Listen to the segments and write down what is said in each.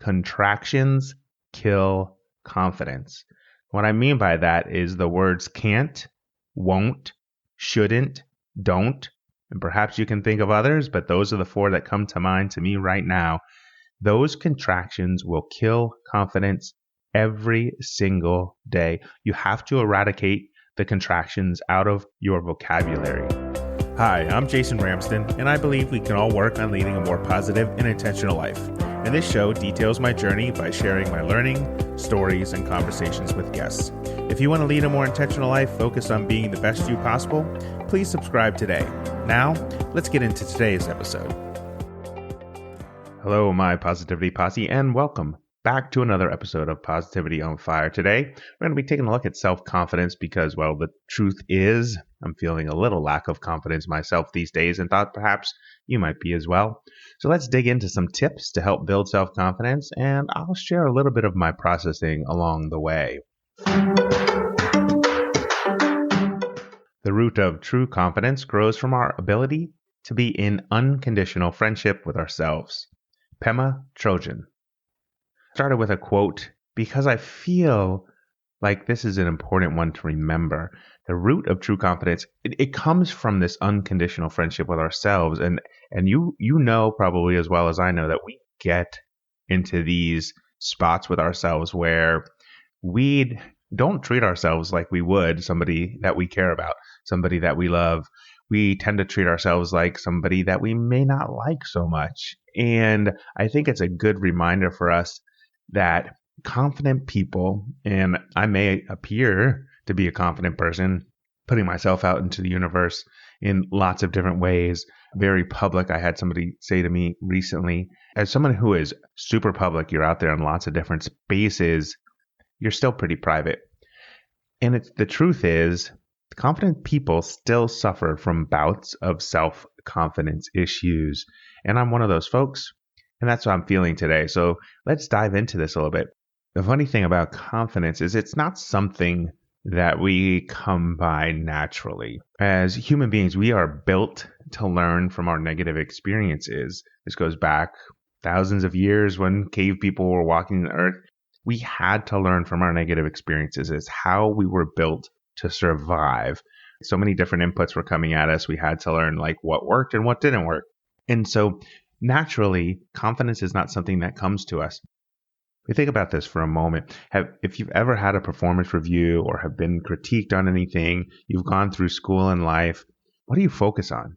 Contractions kill confidence. What I mean by that is the words can't, won't, shouldn't, don't, and perhaps you can think of others, but those are the four that come to mind to me right now. Those contractions will kill confidence every single day. You have to eradicate the contractions out of your vocabulary. Hi, I'm Jason Ramsden, and I believe we can all work on leading a more positive and intentional life. And this show details my journey by sharing my learning, stories, and conversations with guests. If you want to lead a more intentional life focused on being the best you possible, please subscribe today. Now, let's get into today's episode. Hello, my Positivity Posse, and welcome back to another episode of Positivity on Fire. Today, we're going to be taking a look at self-confidence because, well, the truth is I'm feeling a little lack of confidence myself these days and thought perhaps you might be as well. So let's dig into some tips to help build self-confidence, and I'll share a little bit of my processing along the way. The root of true confidence grows from our ability to be in unconditional friendship with ourselves. Pema Trojan. Started with a quote because I feel like this is an important one to remember. The root of true confidence, it comes from this unconditional friendship with ourselves. And you know probably as well as I know that we get into these spots with ourselves where we don't treat ourselves like we would somebody that we care about, somebody that we love. We tend to treat ourselves like somebody that we may not like so much. And I think it's a good reminder for us that confident people, and I may appear to be a confident person, putting myself out into the universe in lots of different ways, very public. I had somebody say to me recently, as someone who is super public, you're out there in lots of different spaces, you're still pretty private. And the truth is, confident people still suffer from bouts of self-confidence issues. And I'm one of those folks, and that's what I'm feeling today. So let's dive into this a little bit. The funny thing about confidence is it's not something that we come by naturally. As human beings, we are built to learn from our negative experiences. This goes back thousands of years when cave people were walking the earth. We had to learn from our negative experiences. It's how we were built to survive. So many different inputs were coming at us. We had to learn like what worked and what didn't work. And so naturally, confidence is not something that comes to us. We think about this for a moment. If you've ever had a performance review or have been critiqued on anything, you've gone through school and life, what do you focus on?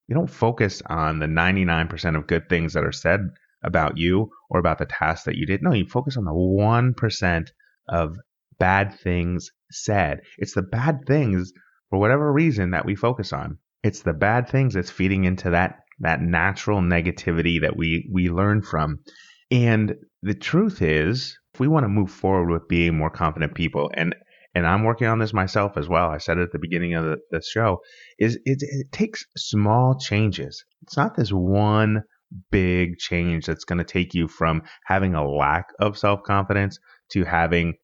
You don't focus on the 99% of good things that are said about you or about the task that you did. No, you focus on the 1% of bad things said. It's the bad things, for whatever reason, that we focus on. It's the bad things that's feeding into that natural negativity that we learn from. And the truth is, if we want to move forward with being more confident people, and I'm working on this myself as well, I said at the beginning of the show, it takes small changes. It's not this one big change that's going to take you from having a lack of self-confidence to having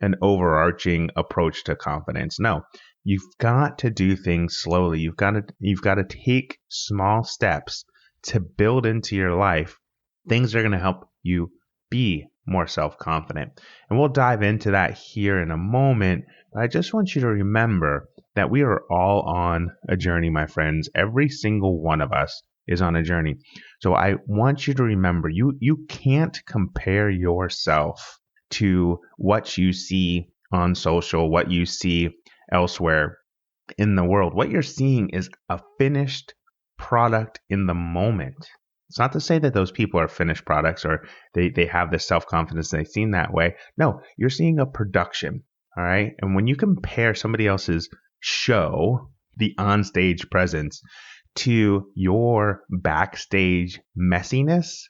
an overarching approach to confidence. No, you've got to do things slowly. You've got to take small steps to build into your life things that are going to help you be more self-confident. And we'll dive into that here in a moment. But I just want you to remember that we are all on a journey, my friends. Every single one of us is on a journey. So I want you to remember, you can't compare yourself to what you see on social, what you see elsewhere in the world. What you're seeing is a finished product in the moment. It's not to say that those people are finished products or they have this self-confidence and they seem that way. No, you're seeing a production, all right? And when you compare somebody else's show, the onstage presence, to your backstage messiness,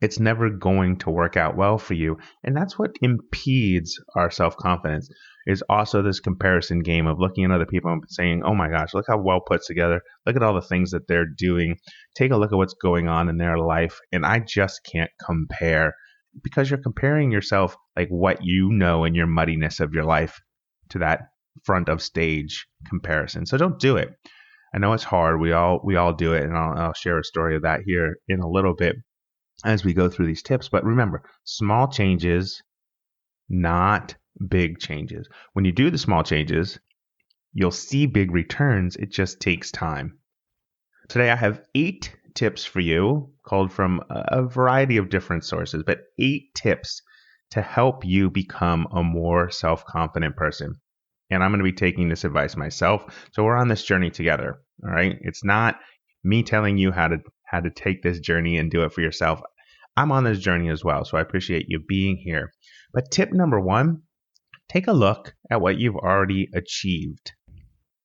it's never going to work out well for you. And that's what impedes our self-confidence, is also this comparison game of looking at other people and saying, oh my gosh, look how well put together. Look at all the things that they're doing. Take a look at what's going on in their life. And I just can't compare, because you're comparing yourself, like what you know in your muddiness of your life, to that front of stage comparison. So don't do it. I know it's hard. We all do it. And I'll share a story of that here in a little bit. as we go through these tips. But remember, small changes, not big changes. When you do the small changes, you'll see big returns. It just takes time. Today, I have 8 tips for you, called from a variety of different sources, but 8 tips to help you become a more self-confident person. And I'm going to be taking this advice myself. So we're on this journey together. All right. It's not me telling you how to take this journey and do it for yourself. I'm on this journey as well. So I appreciate you being here. But tip number 1, take a look at what you've already achieved.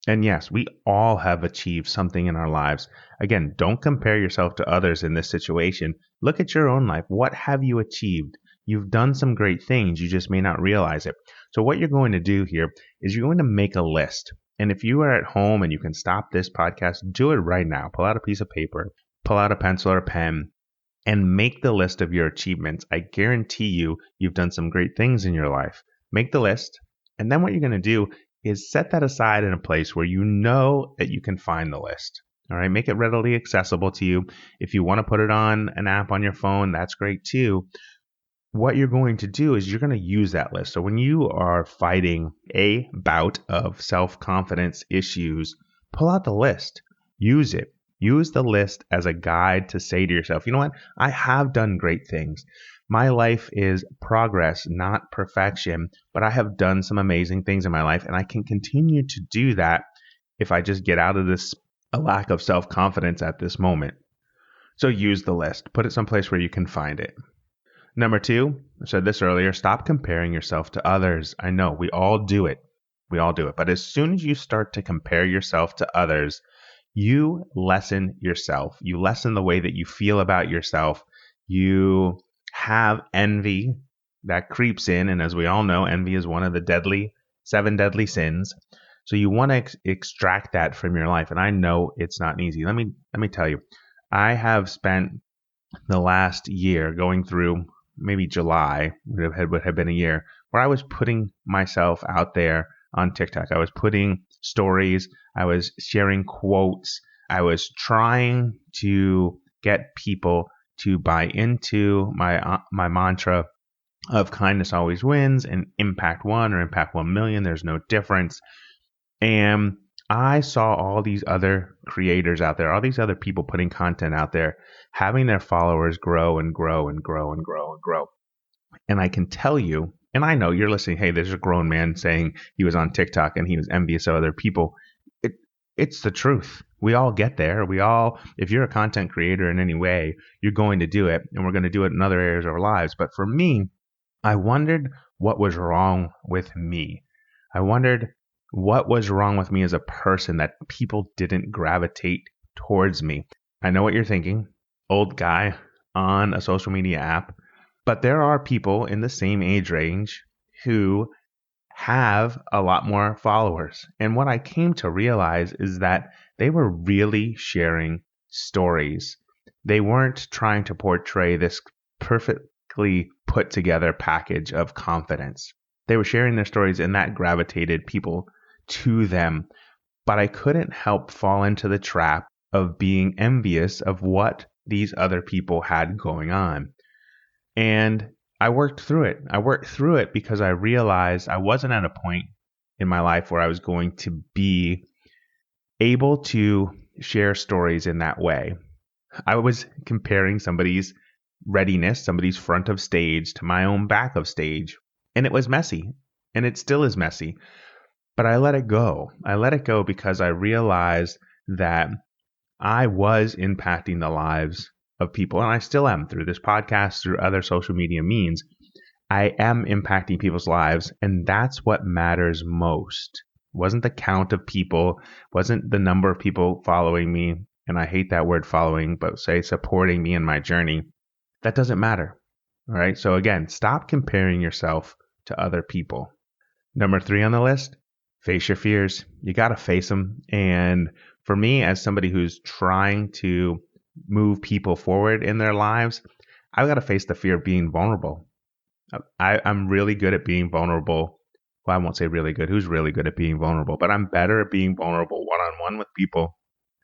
And yes, we all have achieved something in our lives. Again, don't compare yourself to others in this situation. Look at your own life. What have you achieved? You've done some great things. You just may not realize it. So what you're going to do here is you're going to make a list. And if you are at home and you can stop this podcast, do it right now. Pull out a piece of paper, pull out a pencil or a pen, and make the list of your achievements. I guarantee you've done some great things in your life. Make the list. And then what you're going to do is set that aside in a place where you know that you can find the list. All right, make it readily accessible to you. If you want to put it on an app on your phone, that's great too. What you're going to do is you're going to use that list. So when you are fighting a bout of self-confidence issues, pull out the list. Use it. Use the list as a guide to say to yourself, you know what? I have done great things. My life is progress, not perfection, but I have done some amazing things in my life, and I can continue to do that if I just get out of this a lack of self-confidence at this moment. So use the list. Put it someplace where you can find it. Number 2, I said this earlier, stop comparing yourself to others. I know we all do it. But as soon as you start to compare yourself to others, you lessen yourself. You lessen the way that you feel about yourself. You have envy that creeps in. And as we all know, envy is one of the 7 deadly sins. So you want to extract that from your life. And I know it's not easy. Let me tell you, I have spent the last year going through, maybe July would have been a year, where I was putting myself out there on TikTok. I was putting stories. I was sharing quotes. I was trying to get people to buy into my mantra of kindness always wins and impact 1 or impact 1 million. There's no difference. And I saw all these other creators out there, all these other people putting content out there, having their followers grow and grow and grow and grow and grow. And I can tell you, and I know you're listening, hey, there's a grown man saying he was on TikTok and he was envious of other people. It's the truth. We all get there. If you're a content creator in any way, you're going to do it, and we're going to do it in other areas of our lives. But for me, I wondered what was wrong with me. I wondered what was wrong with me as a person that people didn't gravitate towards me. I know what you're thinking, old guy on a social media app, but there are people in the same age range who have a lot more followers. And what I came to realize is that they were really sharing stories. They weren't trying to portray this perfectly put together package of confidence. They were sharing their stories, and that gravitated people to them. But I couldn't help fall into the trap of being envious of what these other people had going on. And I worked through it because I realized I wasn't at a point in my life where I was going to be able to share stories in that way. I was comparing somebody's readiness, somebody's front of stage, to my own back of stage. And it was messy. And it still is messy. But I let it go. I let it go because I realized that I was impacting the lives of people, and I still am through this podcast, through other social media means. I am impacting people's lives, and that's what matters most. It wasn't the count of people, wasn't the number of people following me, and I hate that word following, but say supporting me in my journey. That doesn't matter. All right. So again, stop comparing yourself to other people. Number 3 on the list, face your fears. You got to face them. And for me, as somebody who's trying to move people forward in their lives, I've got to face the fear of being vulnerable. I'm really good at being vulnerable. Well, I won't say really good. Who's really good at being vulnerable? But I'm better at being vulnerable one-on-one with people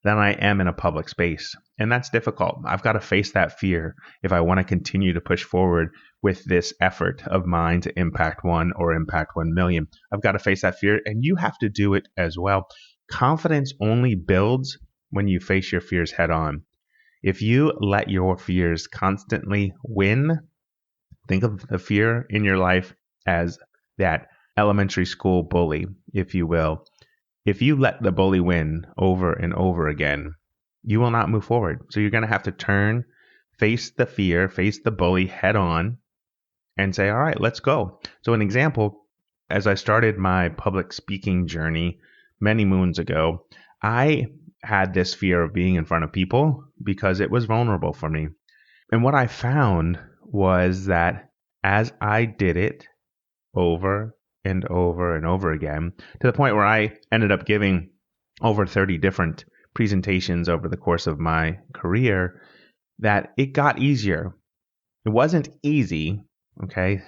than I am in a public space. And that's difficult. I've got to face that fear if I want to continue to push forward with this effort of mine to impact 1 or impact 1 million. I've got to face that fear, and you have to do it as well. Confidence only builds when you face your fears head on. If you let your fears constantly win, think of the fear in your life as that elementary school bully, if you will. If you let the bully win over and over again, you will not move forward. So you're going to have to turn, face the fear, face the bully head on, and say, all right, let's go. So an example, as I started my public speaking journey many moons ago, I had this fear of being in front of people because it was vulnerable for me. And what I found was that as I did it over and over and over again, to the point where I ended up giving over 30 different presentations over the course of my career, that it got easier. It wasn't easy, okay?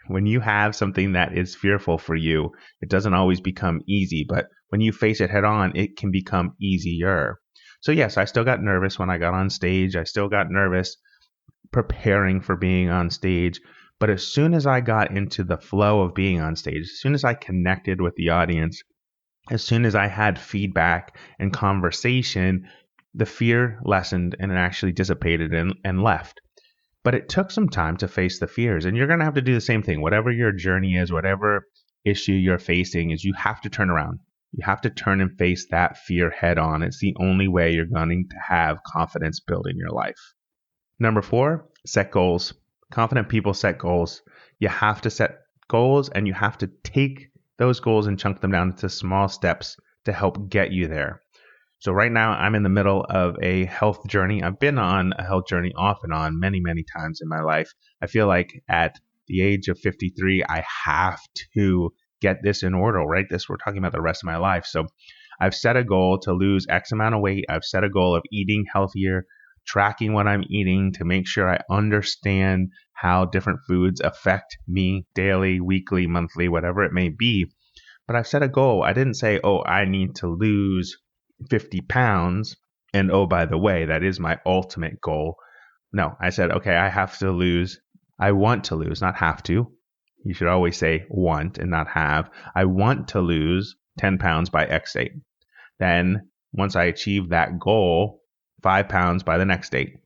When you have something that is fearful for you, it doesn't always become easy, but when you face it head on, it can become easier. So yes, I still got nervous when I got on stage. I still got nervous preparing for being on stage. But as soon as I got into the flow of being on stage, as soon as I connected with the audience, as soon as I had feedback and conversation, the fear lessened and it actually dissipated and left. But it took some time to face the fears. And you're going to have to do the same thing. Whatever your journey is, whatever issue you're facing is, you have to turn around. You have to turn and face that fear head on. It's the only way you're going to have confidence built in your life. Number 4, set goals. Confident people set goals. You have to set goals, and you have to take those goals and chunk them down into small steps to help get you there. So right now I'm in the middle of a health journey. I've been on a health journey off and on many, many times in my life. I feel like at the age of 53, I have to get this in order, right? We're talking about the rest of my life. So I've set a goal to lose X amount of weight. I've set a goal of eating healthier, tracking what I'm eating to make sure I understand how different foods affect me daily, weekly, monthly, whatever it may be. But I've set a goal. I didn't say, I need to lose 50 pounds. And by the way, that is my ultimate goal. No, I said, okay, I want to lose, not have to. You should always say want and not have. I want to lose 10 pounds by X date. Then once I achieve that goal, 5 pounds by the next date.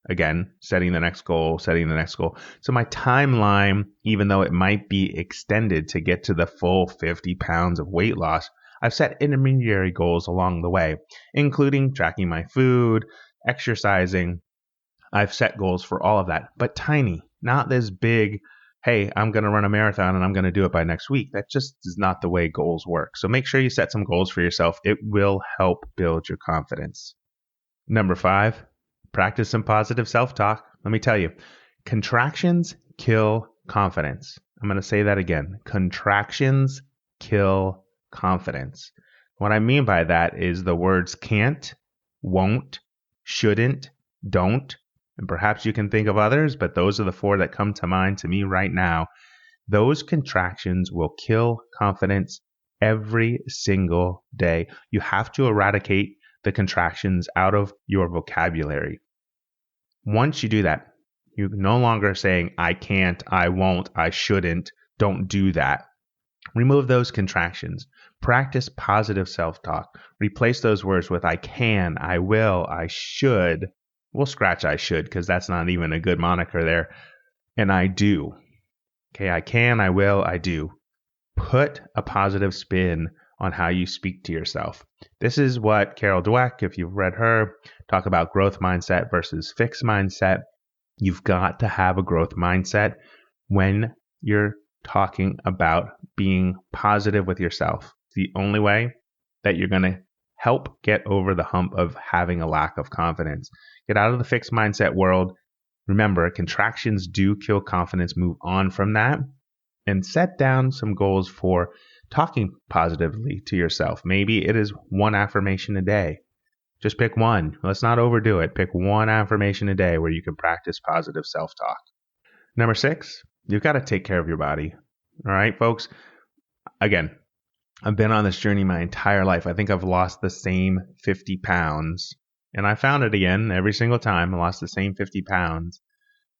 Again, setting the next goal. So my timeline, even though it might be extended to get to the full 50 pounds of weight loss, I've set intermediary goals along the way, including tracking my food, exercising. I've set goals for all of that, but tiny, not this big, hey, I'm going to run a marathon and I'm going to do it by next week. That just is not the way goals work. So make sure you set some goals for yourself. It will help build your confidence. Number 5, practice some positive self-talk. Let me tell you, contractions kill confidence. I'm going to say that again. Contractions kill confidence. What I mean by that is the words can't, won't, shouldn't, don't, and perhaps you can think of others, but those are the 4 that come to mind to me right now. Those contractions will kill confidence every single day. You have to eradicate the contractions out of your vocabulary. Once you do that, you're no longer saying, I can't, I won't, I shouldn't, don't do that. Remove those contractions. Practice positive self-talk. Replace those words with I can, I will, I should. We'll scratch I should because that's not even a good moniker there. And I do. Okay, I can, I will, I do. Put a positive spin on how you speak to yourself. This is what Carol Dweck, if you've read her, talk about growth mindset versus fixed mindset. You've got to have a growth mindset when you're talking about being positive with yourself. It's the only way that you're going to help get over the hump of having a lack of confidence. Get out of the fixed mindset world. Remember, contractions do kill confidence. Move on from that and set down some goals for talking positively to yourself. Maybe it is 1 affirmation a day. Just pick one. Let's not overdo it. Pick 1 affirmation a day where you can practice positive self-talk. Number 6, you've got to take care of your body. All right, folks? Again, I've been on this journey my entire life. I think I've lost the same 50 pounds. And I found it again every single time. I lost the same 50 pounds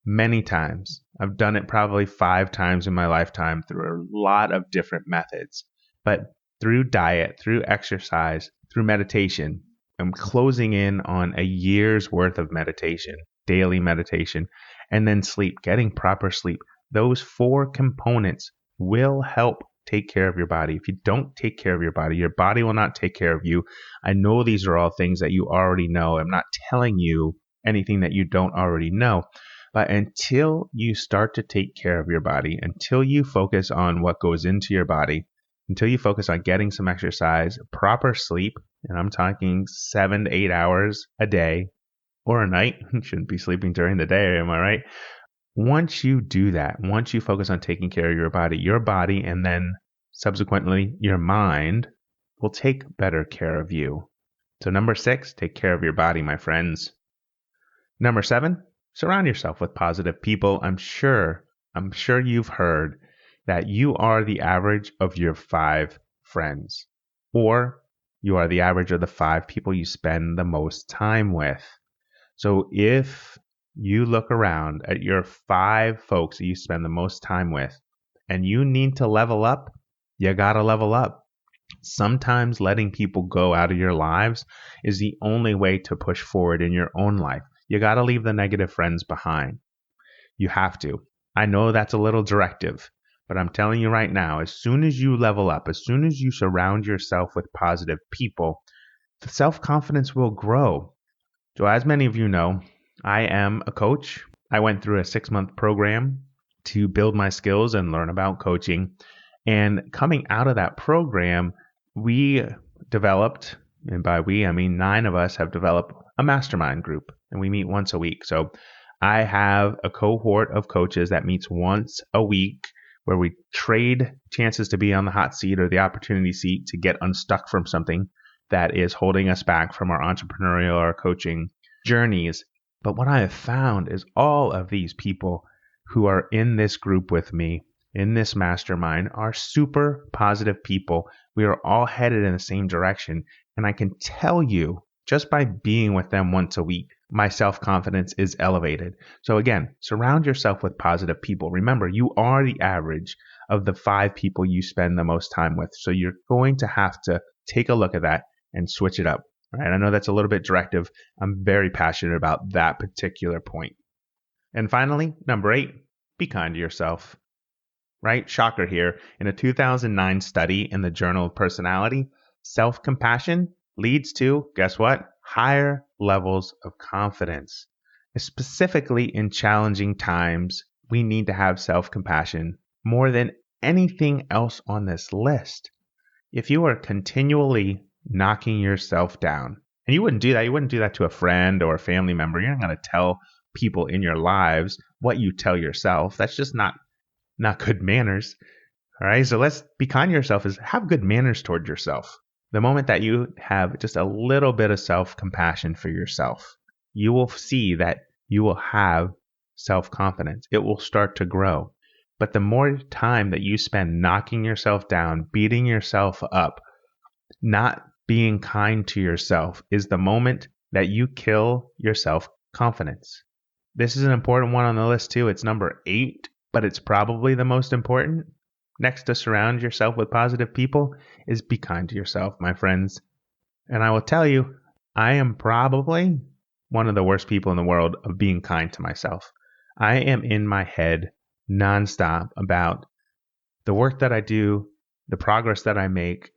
many times. I've done it probably 5 times in my lifetime through a lot of different methods. But through diet, through exercise, through meditation, I'm closing in on a year's worth of meditation, daily meditation, and then sleep, getting proper sleep. Those 4 components will help take care of your body. If you don't take care of your body will not take care of you. I know these are all things that you already know. I'm not telling you anything that you don't already know. But until you start to take care of your body, until you focus on what goes into your body, until you focus on getting some exercise, proper sleep, and I'm talking 7 to 8 hours a day or a night. You shouldn't be sleeping during the day, am I right? Once you do that, once you focus on taking care of your body and then subsequently your mind will take better care of you. So number 6, take care of your body, my friends. Number 7, surround yourself with positive people. I'm sure you've heard that you are the average of your 5 friends, or you are the average of the 5 people you spend the most time with. So if you look around at your 5 folks that you spend the most time with and you need to level up, you gotta level up. Sometimes letting people go out of your lives is the only way to push forward in your own life. You gotta leave the negative friends behind. You have to. I know that's a little directive, but I'm telling you right now, as soon as you level up, as soon as you surround yourself with positive people, the self-confidence will grow. So as many of you know, I am a coach. I went through a 6-month program to build my skills and learn about coaching. And coming out of that program, we developed, and by we, I mean 9 of us have developed a mastermind group, and we meet once a week. So I have a cohort of coaches that meets once a week where we trade chances to be on the hot seat or the opportunity seat to get unstuck from something that is holding us back from our entrepreneurial or coaching journeys. But what I have found is all of these people who are in this group with me, in this mastermind, are super positive people. We are all headed in the same direction. And I can tell you, just by being with them once a week, my self-confidence is elevated. So again, surround yourself with positive people. Remember, you are the average of the 5 people you spend the most time with. So you're going to have to take a look at that and switch it up. All right, I know that's a little bit directive. I'm very passionate about that particular point. And finally, number 8, be kind to yourself. Right? Shocker here. In a 2009 study in the Journal of Personality, self-compassion leads to, guess what? Higher levels of confidence. Specifically in challenging times, we need to have self-compassion more than anything else on this list. If you are continually knocking yourself down, and you wouldn't do that to a friend or a family member. You're not going to tell people in your lives what you tell yourself. That's just not good manners. All right. So let's be kind to yourself, is have good manners toward yourself. The moment that you have just a little bit of self-compassion for yourself, you will see that you will have self-confidence. It will start to grow. But the more time that you spend knocking yourself down, beating yourself up, not being kind to yourself, is the moment that you kill your self-confidence. This is an important one on the list too. It's number 8, but it's probably the most important. Next to surround yourself with positive people is be kind to yourself, my friends. And I will tell you, I am probably one of the worst people in the world of being kind to myself. I am in my head nonstop about the work that I do, the progress that I make.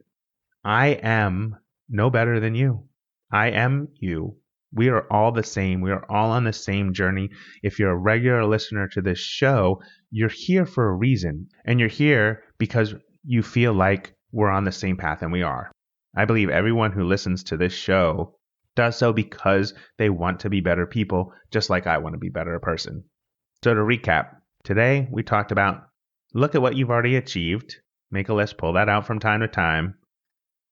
I am no better than you. I am you. We are all the same. We are all on the same journey. If you're a regular listener to this show, you're here for a reason. And you're here because you feel like we're on the same path, and we are. I believe everyone who listens to this show does so because they want to be better people, just like I want to be a better person. So to recap, today we talked about look at what you've already achieved. Make a list, pull that out from time to time.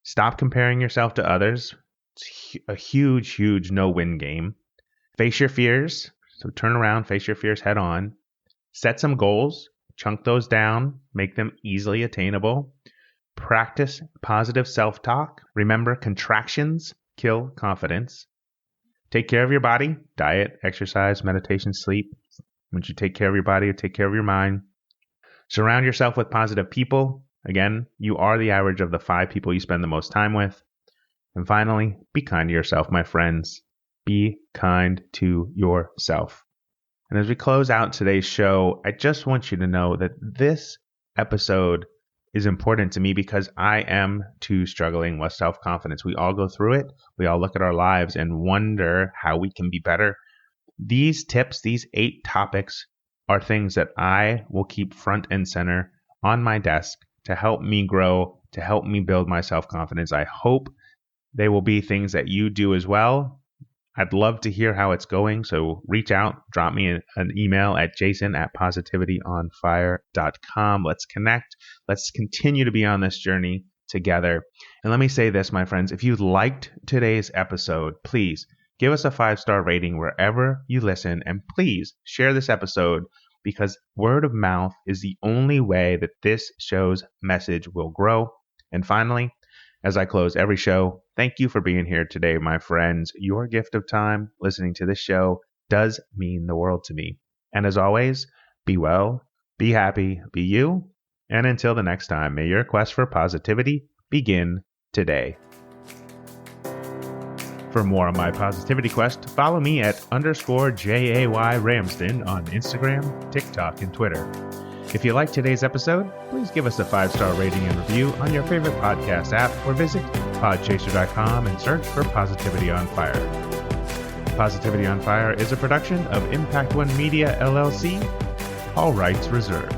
Stop comparing yourself to others. It's a huge, huge no-win game. Face your fears. So turn around, face your fears head on. Set some goals. Chunk those down. Make them easily attainable. Practice positive self-talk. Remember, contractions kill confidence. Take care of your body, diet, exercise, meditation, sleep. Once you take care of your body, you take care of your mind. Surround yourself with positive people. Again, you are the average of the 5 people you spend the most time with. And finally, be kind to yourself, my friends. Be kind to yourself. And as we close out today's show, I just want you to know that this episode is important to me because I am too struggling with self-confidence. We all go through it. We all look at our lives and wonder how we can be better. These tips, these 8 topics, are things that I will keep front and center on my desk to help me grow, to help me build my self-confidence. I hope they will be things that you do as well. I'd love to hear how it's going, so reach out, drop me an email at jason@positivitynfire.com. Let's connect. Let's continue to be on this journey together. And let me say this, my friends, if you liked today's episode, please give us a 5-star rating wherever you listen, and please share this episode because word of mouth is the only way that this show's message will grow. And finally, as I close every show, thank you for being here today, my friends. Your gift of time listening to this show does mean the world to me. And as always, be well, be happy, be you. And until the next time, may your quest for positivity begin today. For more on my positivity quest, follow me at _JAY Ramsden on Instagram, TikTok, and Twitter. If you liked today's episode, please give us a 5-star rating and review on your favorite podcast app or visit podchaser.com and search for Positivity on Fire. Positivity on Fire is a production of Impact One Media, LLC. All rights reserved.